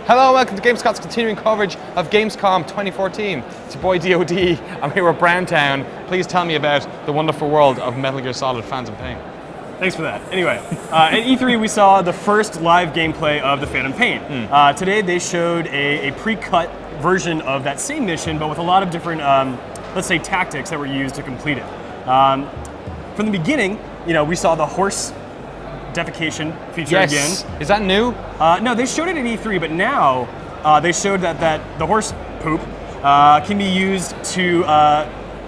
Hello, welcome to Gamescom's continuing coverage of Gamescom 2014. It's your boy DOD. I'm here with Browntown. Please tell me about the wonderful world of Metal Gear Solid Phantom Pain. Thanks for that. Anyway, at E3 we saw the first live gameplay of the Phantom Pain. Today they showed a pre-cut version of that same mission, but with a lot of different, let's say, tactics that were used to complete it. From the beginning, we saw the horse defecation feature again. Is that new? No, they showed it at E3, but now they showed that the horse poop can be used to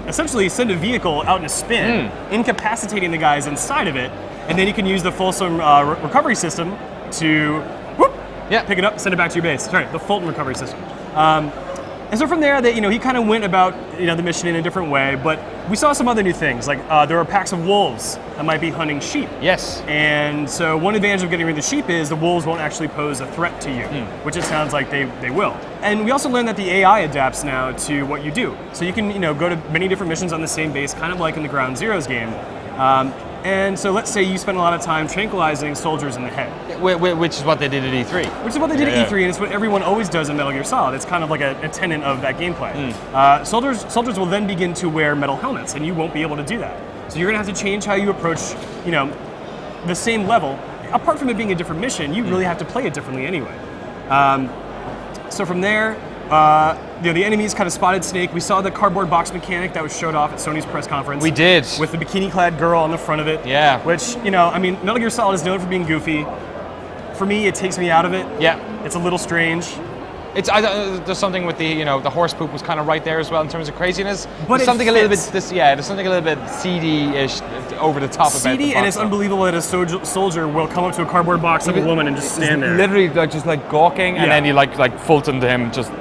essentially send a vehicle out in a spin, incapacitating the guys inside of it, and then you can use the Folsom recovery system to pick it up, send it back to your base. Sorry, the Fulton recovery system. And so from there, he kind of went about the mission in a different way, but we saw some other new things, like there are packs of wolves that might be hunting sheep. Yes. And so one advantage of getting rid of the sheep is the wolves won't actually pose a threat to you, which it sounds like they will. And we also learned that the AI adapts now to what you do. So you can go to many different missions on the same base, kind of like in the Ground Zeroes game. And so let's say you spend a lot of time tranquilizing soldiers in the head. Which is what they did at E3. Which is what they did at E3, and it's what everyone always does in Metal Gear Solid. It's kind of like a tenet of that gameplay. Soldiers will then begin to wear metal helmets, and you won't be able to do that. So you're going to have to change how you approach, the same level. Apart from it being a different mission, you really have to play it differently anyway. So from there, the enemies kind of spotted Snake. We saw the cardboard box mechanic that was showed off at Sony's press conference. We did. With the bikini-clad girl on the front of it. Yeah. Which, Metal Gear Solid is known for being goofy. For me, it takes me out of it. Yeah. It's a little strange. There's something with the horse poop was kind of right there as well in terms of craziness. But there's something a little bit there's something a little bit seedy-ish over the top about the box. And it's unbelievable that a soldier will come up to a cardboard box of a woman and just stand there. Literally just gawking, and then you like Fulton to him just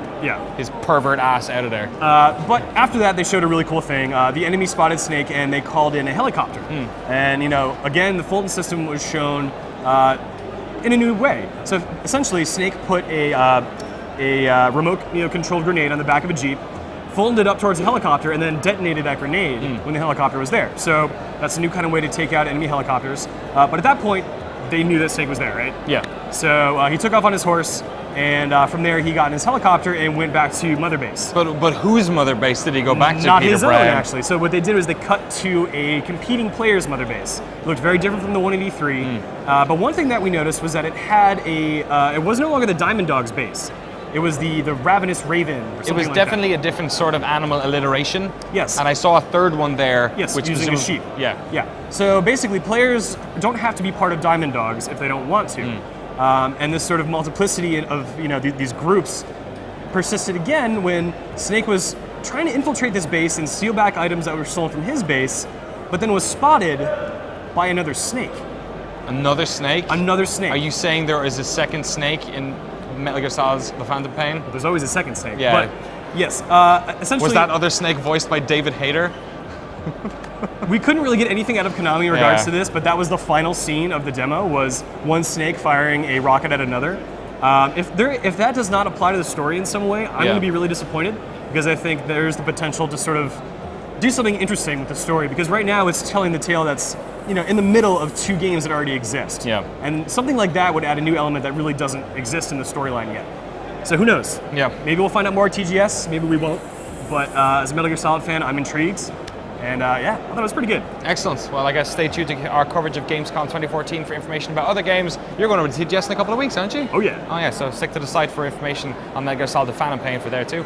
his pervert ass out of there. But after that, they showed a really cool thing. The enemy spotted Snake and they called in a helicopter. And again, the Fulton system was shown in a new way. So essentially, Snake put a remote controlled grenade on the back of a Jeep, folded it up towards the helicopter, and then detonated that grenade when the helicopter was there. So that's a new kind of way to take out enemy helicopters. But at that point, they knew that Snake was there, right? Yeah. So he took off on his horse, and from there he got in his helicopter and went back to Mother Base. But whose Mother Base did he go back to? Not Peter his Brown? own, actually. So what they did was they cut to a competing player's Mother Base. It looked very different from the one in E3. But one thing that we noticed was that it had it was no longer the Diamond Dogs base. It was the Ravenous Raven or something like that. It was definitely a different sort of animal alliteration. Yes. And I saw a third one there. Yes, which using was a sheep. Yeah. Yeah. So basically, players don't have to be part of Diamond Dogs if they don't want to. And this sort of multiplicity of these groups persisted again when Snake was trying to infiltrate this base and steal back items that were stolen from his base, but then was spotted by another Snake. Another Snake? Another Snake. Are you saying there is a second Snake in Metal Gear Solid's The Phantom Pain? There's always a second Snake. Yeah. But yes, essentially. Was that other Snake voiced by David Hayter? We couldn't really get anything out of Konami in regards to this, but that was the final scene of the demo, was one Snake firing a rocket at another. If that does not apply to the story in some way, I'm going to be really disappointed, because I think there's the potential to sort of do something interesting with the story, because right now it's telling the tale that's in the middle of two games that already exist. Yeah. And something like that would add a new element that really doesn't exist in the storyline yet. So who knows? Yeah. Maybe we'll find out more at TGS, maybe we won't. But as a Metal Gear Solid fan, I'm intrigued. And I thought it was pretty good. Excellent. Well, I guess stay tuned to our coverage of Gamescom 2014 for information about other games. You're going over to TGS in a couple of weeks, aren't you? Oh yeah. Oh yeah, so stick to the site for information on Metal Gear Solid The Phantom Pain for there too.